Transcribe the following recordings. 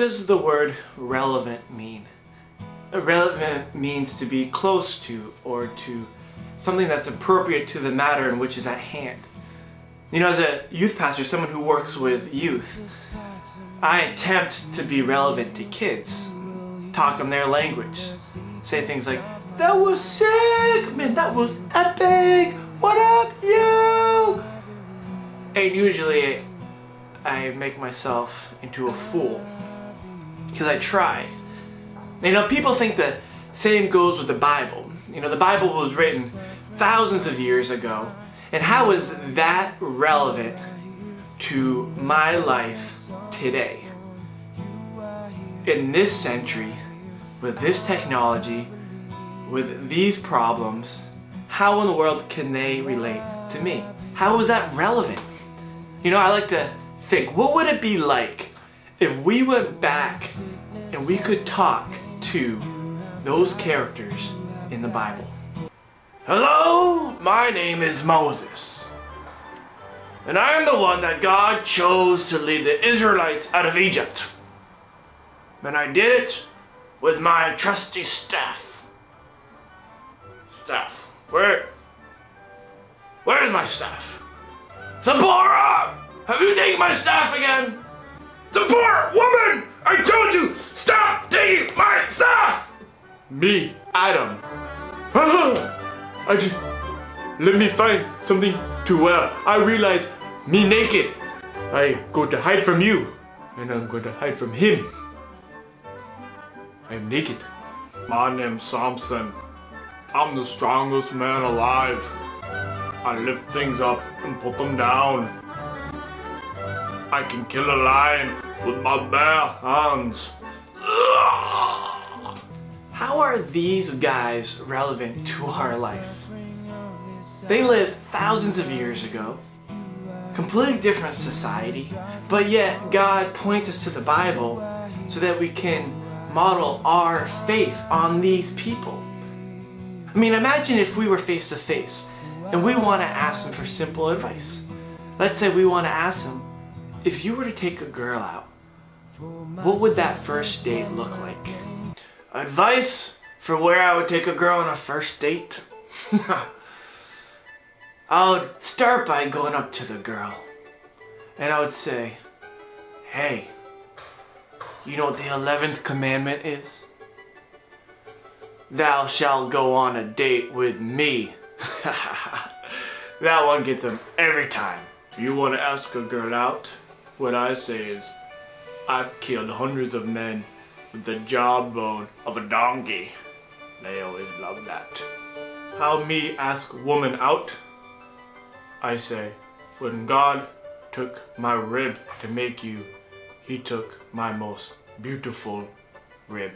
does the word relevant mean? Relevant means to be close to, or to something that's appropriate to the matter in which is at hand. You know, as a youth pastor, someone who works with youth, I attempt to be relevant to kids, talk in their language, say things like, "That was sick! Man, that was epic! What up, you?" And usually I make myself into a fool, because I try. You know, people think the same goes with the Bible. You know, the Bible was written thousands of years ago, and how is that relevant to my life today? In this century, with this technology, with these problems, how in the world can they relate to me? How is that relevant? You know, I like to think, what would it be like if we went back and we could talk to those characters in the Bible? "Hello, my name is Moses, and I am the one that God chose to lead the Israelites out of Egypt. And I did it with my trusty staff." Staff? Where is my staff? "Zipporah! Have you taken my staff again? Zipporah, woman! I told you, stop taking my staff!" Me, Adam. Let me find something to wear. I realize me naked. I go to hide from you, and I'm going to hide from him. I'm naked. "My name's Samson. I'm the strongest man alive. I lift things up and put them down. I can kill a lion with my bare hands." How are these guys relevant to our life? They lived thousands of years ago, completely different society, but yet God points us to the Bible so that we can model our faith on these people. I mean, imagine if we were face to face and we want to ask them for simple advice. Let's say we want to ask them, if you were to take a girl out, what would that first date look like? Advice for where I would take a girl on a first date? I would start by going up to the girl and I would say, "Hey, you know what the 11th commandment is? Thou shalt go on a date with me." That one gets them every time. If you want to ask a girl out, what I say is, "I've killed hundreds of men with the jawbone of a donkey." They always love that. How me ask woman out? I say, when God took my rib to make you, he took my most beautiful rib.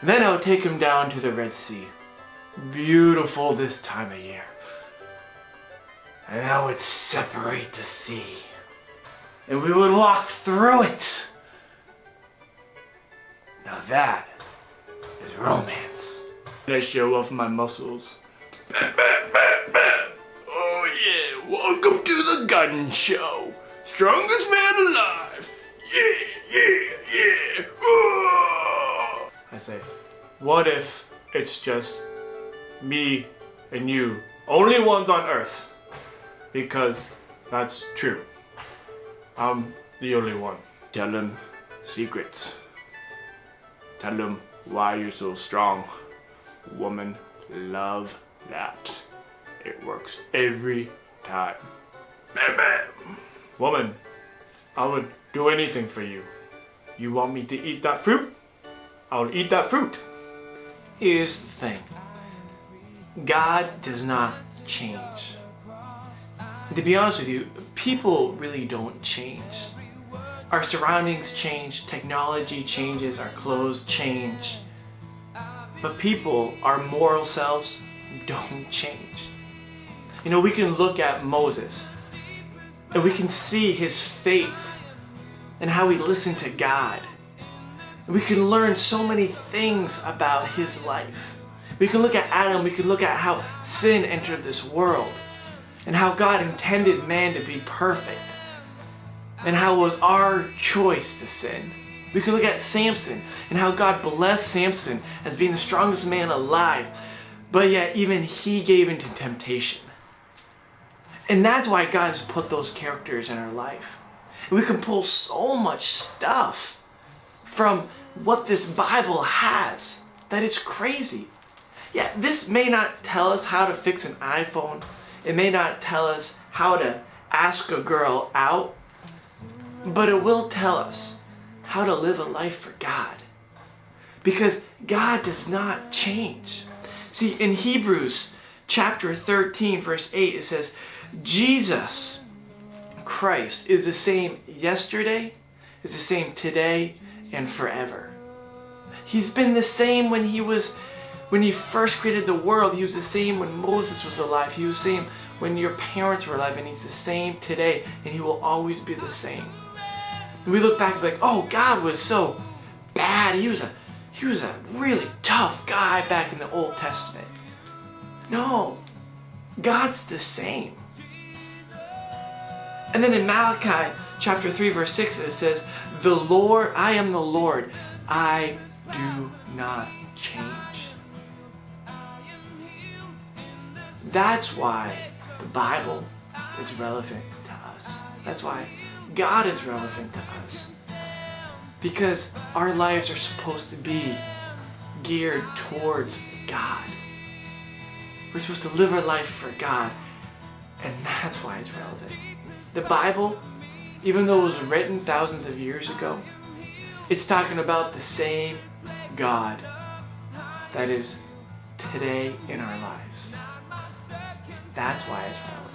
Then I would take him down to the Red Sea. Beautiful this time of year. And I would separate the sea. And we would walk through it. Now that is romance. I show off my muscles. "Oh yeah, welcome to the gun show. Strongest man alive. Yeah. Oh!" I say, what if it's just me and you, only ones on earth? Because that's true. I'm the only one. Tell them secrets. Tell them why you're so strong. Women love that. It works every time. Woman, I would do anything for you. You want me to eat that fruit? I'll eat that fruit. Here's the thing. God does not change. And to be honest with you, people really don't change. Our surroundings change, technology changes, our clothes change. But people, our moral selves, don't change. You know, we can look at Moses and we can see his faith and how he listened to God. And we can learn so many things about his life. We can look at Adam, we can look at how sin entered this world and how God intended man to be perfect and how it was our choice to sin. We could look at Samson and how God blessed Samson as being the strongest man alive, but yet even he gave into temptation. And that's why God has put those characters in our life. And we can pull so much stuff from what this Bible has that it's crazy. Yeah, this may not tell us how to fix an iPhone. It may not tell us how to ask a girl out, but it will tell us how to live a life for God. Because God does not change. See, in Hebrews chapter 13, verse 8, it says, Jesus Christ is the same yesterday, is the same today, and forever. He's been the same when he first created the world. He was the same when Moses was alive. He was the same when your parents were alive, and he's the same today, and he will always be the same. And we look back and be like, oh, God was so bad. He was a really tough guy back in the Old Testament. No, God's the same. And then in Malachi chapter 3, verse 6, it says, I am the Lord, I do not change. That's why the Bible is relevant to us. That's why God is relevant to us. Because our lives are supposed to be geared towards God. We're supposed to live our life for God. And that's why it's relevant. The Bible, even though it was written thousands of years ago, it's talking about the same God that is today in our lives. That's why it's relevant.